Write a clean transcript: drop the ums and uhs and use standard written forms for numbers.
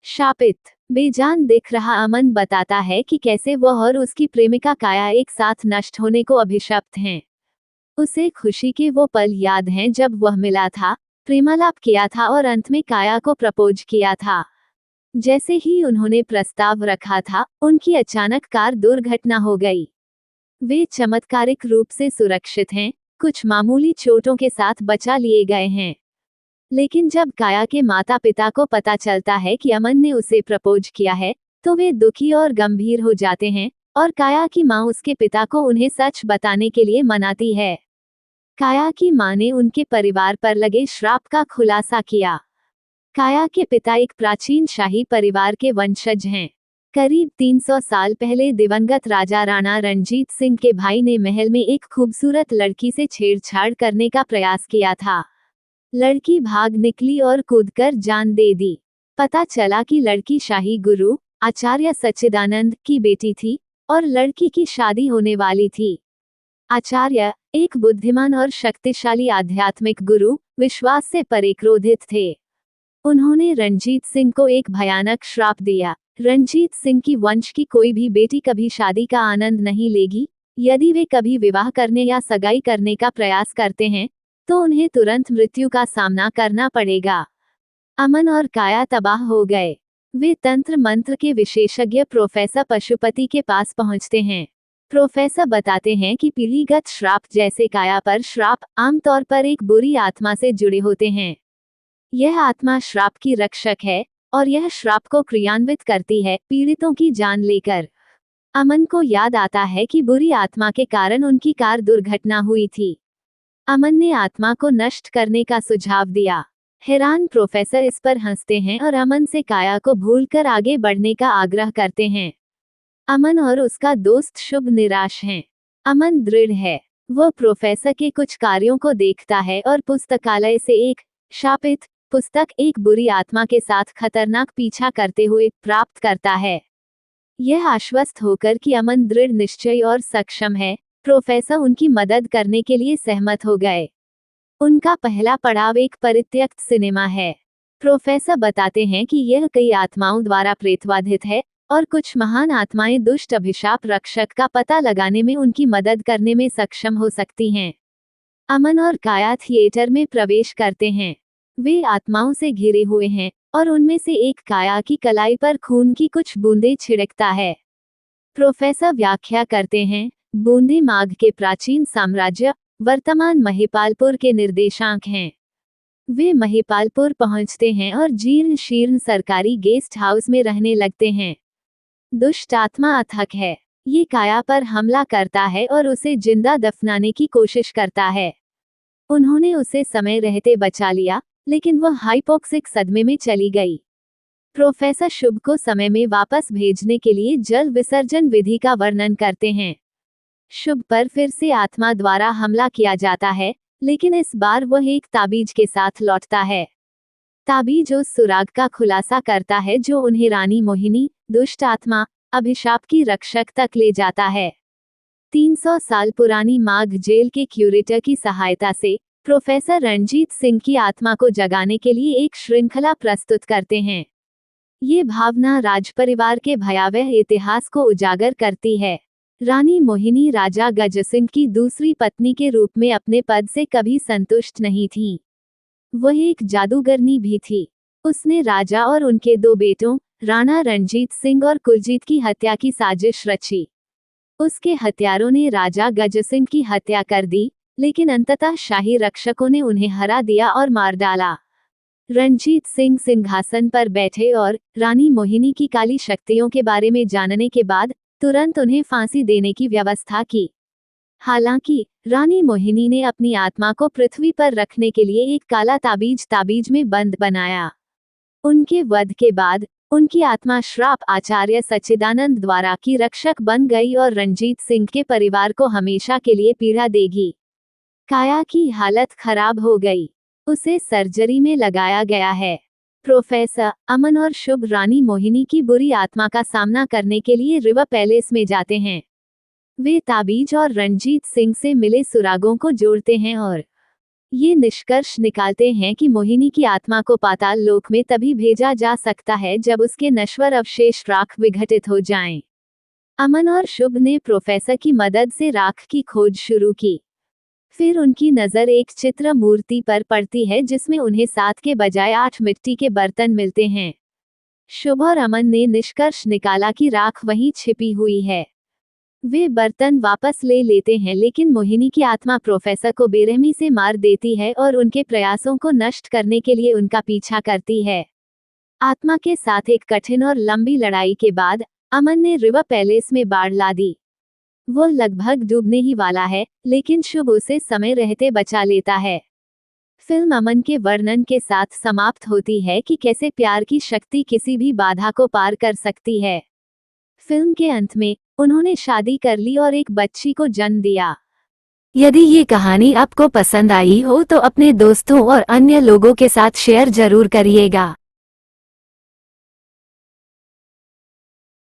शापित। बेजान दिख रहा अमन बताता है कि कैसे वह और उसकी प्रेमिका काया एक साथ नष्ट होने को अभिशप्त हैं। उसे खुशी के वो पल याद हैं जब वह मिला था, प्रेमालाप किया था और अंत में काया को प्रपोज किया था। जैसे ही उन्होंने प्रस्ताव रखा था, उनकी अचानक कार दुर्घटना हो गई। वे चमत्कारिक रूप से सुरक्षित हैं, कुछ मामूली चोटों के साथ बचा लिए गए हैं। लेकिन जब काया के माता पिता को पता चलता है कि अमन ने उसे प्रपोज किया है, तो वे दुखी और गंभीर हो जाते हैं, और काया की मां उसके पिता को उन्हें सच बताने के लिए मनाती है। काया की मां ने उनके परिवार पर लगे श्राप का खुलासा किया। काया के पिता एक प्राचीन शाही परिवार के वंशज हैं। करीब 300 साल पहले दिवंगत राजा राणा रणजीत सिंह के भाई ने महल में एक खूबसूरत लड़की से छेड़छाड़ करने का प्रयास किया था। लड़की भाग निकली और कूदकर जान दे दी। पता चला कि लड़की शाही गुरु आचार्य सच्चिदानंद की बेटी थी और लड़की की शादी होने वाली थी। आचार्य, एक बुद्धिमान और शक्तिशाली आध्यात्मिक गुरु, विश्वास से परे क्रोधित थे। उन्होंने रणजीत सिंह को एक भयानक श्राप दिया। रणजीत सिंह की वंश की कोई भी बेटी कभी शादी का आनंद नहीं लेगी। यदि वे कभी विवाह करने या सगाई करने का प्रयास करते हैं, तो उन्हें तुरंत मृत्यु का सामना करना पड़ेगा। अमन और काया तबाह हो गए। वे तंत्र मंत्र के विशेषज्ञ प्रोफेसर पशुपति के पास पहुंचते हैं। प्रोफेसर बताते हैं कि पीढ़ीगत श्राप जैसे काया पर श्राप आमतौर पर एक बुरी आत्मा से जुड़े होते हैं। यह आत्मा श्राप की रक्षक है और यह श्राप को क्रियान्वित करती है, पीड़ितों की जान लेकर। अमन को याद आता है कि बुरी आत्मा के कारण उनकी कार दुर्घटना हुई थी। अमन ने आत्मा को नष्ट करने का सुझाव दिया। हैरान प्रोफेसर इस पर हंसते हैं और अमन से काया को भूलकर आगे बढ़ने का आग्रह करते हैं। अमन और उसका दोस्त शुभ निराश हैं। अमन दृढ़ है। वह प्रोफेसर के कुछ कार्यों को देखता है और पुस्तकालय से एक शापित पुस्तक एक बुरी आत्मा के साथ खतरनाक पीछा करते हुए प्राप्त करता है। यह आश्वस्त होकर कि अमन दृढ़ निश्चय और सक्षम है, प्रोफेसर उनकी मदद करने के लिए सहमत हो गए। उनका पहला पड़ाव एक परित्यक्त सिनेमा है। प्रोफेसर बताते हैं कि यह कई आत्माओं द्वारा प्रेतवाधित है और कुछ महान आत्माएं दुष्ट अभिशाप रक्षक का पता लगाने में उनकी मदद करने में सक्षम हो सकती हैं। अमन और काया थिएटर में प्रवेश करते हैं। वे आत्माओं से घिरे हुए हैं और उनमें से एक काया की कलाई पर खून की कुछ बूंदें छिड़कता है। प्रोफेसर व्याख्या करते हैं, बूंदे माघ के प्राचीन साम्राज्य वर्तमान महिपालपुर के निर्देशांक हैं। वे महिपालपुर पहुंचते हैं और जीर्ण शीर्ण सरकारी गेस्ट हाउस में रहने लगते हैं। दुष्ट आत्मा अथक है। ये काया पर हमला करता है और उसे जिंदा दफनाने की कोशिश करता है। उन्होंने उसे समय रहते बचा लिया, लेकिन वह हाइपोक्सिक सदमे में चली गई। प्रोफेसर शुभ को समय में वापस भेजने के लिए जल विसर्जन विधि का वर्णन करते हैं। शुभ पर फिर से आत्मा द्वारा हमला किया जाता है, लेकिन इस बार वह एक ताबीज के साथ लौटता है। ताबीज उस सुराग का खुलासा करता है जो उन्हें रानी मोहिनी, दुष्ट आत्मा, अभिशाप की रक्षक तक ले जाता है। 300 साल पुरानी माघ जेल के क्यूरेटर की सहायता से प्रोफेसर रणजीत सिंह की आत्मा को जगाने के लिए एक श्रृंखला प्रस्तुत करते हैं। ये भावना राजपरिवार के भयावह इतिहास को उजागर करती है। रानी मोहिनी राजा गजसिंह की दूसरी पत्नी के रूप में अपने पद से कभी संतुष्ट नहीं थी। वह एक जादूगरनी भी थी। उसने राजा और उनके दो बेटों, राणा रणजीत सिंह और कुलजीत की हत्या की साजिश रची। उसके हत्यारों ने राजा गजसिंह की हत्या कर दी, लेकिन अंततः शाही रक्षकों ने उन्हें हरा दिया और मार डाला। रणजीत सिंह सिंहासन पर बैठे और रानी मोहिनी की काली शक्तियों के बारे में जानने के बाद तुरंत उन्हें फांसी देने की व्यवस्था की। हालांकि रानी मोहिनी ने अपनी आत्मा को पृथ्वी पर रखने के लिए एक काला ताबीज में बंद बनाया। उनके वध के बाद उनकी आत्मा श्राप आचार्य सच्चिदानंद द्वारा की रक्षक बन गई और रणजीत सिंह के परिवार को हमेशा के लिए पीड़ा देगी। काया की हालत खराब हो गई। उसे सर्जरी में लगाया गया है। प्रोफेसर, अमन और शुभ रानी मोहिनी की बुरी आत्मा का सामना करने के लिए रिवर पैलेस में जाते हैं। वे ताबीज और रणजीत सिंह से मिले सुरागों को जोड़ते हैं और ये निष्कर्ष निकालते हैं कि मोहिनी की आत्मा को पाताल लोक में तभी भेजा जा सकता है जब उसके नश्वर अवशेष राख विघटित हो जाएं। अमन और शुभ ने प्रोफेसर की मदद से राख की खोज शुरू की। फिर उनकी नज़र एक चित्र मूर्ति पर पड़ती है जिसमें उन्हें 7 के बजाय 8 मिट्टी के बर्तन मिलते हैं। शुभ और अमन ने निष्कर्ष निकाला कि राख वहीं छिपी हुई है। वे बर्तन वापस ले लेते हैं लेकिन मोहिनी की आत्मा प्रोफेसर को बेरहमी से मार देती है और उनके प्रयासों को नष्ट करने के लिए उनका पीछा करती है। आत्मा के साथ एक कठिन और लंबी लड़ाई के बाद अमन ने रिवर पैलेस में बाढ़ ला दी। वो लगभग डूबने ही वाला है, लेकिन शुभ उसे समय रहते बचा लेता है। फिल्म अमन के वर्णन के साथ समाप्त होती है कि कैसे प्यार की शक्ति किसी भी बाधा को पार कर सकती है। फिल्म के अंत में उन्होंने शादी कर ली और एक बच्ची को जन्म दिया। यदि ये कहानी आपको पसंद आई हो तो अपने दोस्तों और अन्य लोगों के साथ शेयर जरूर करिएगा।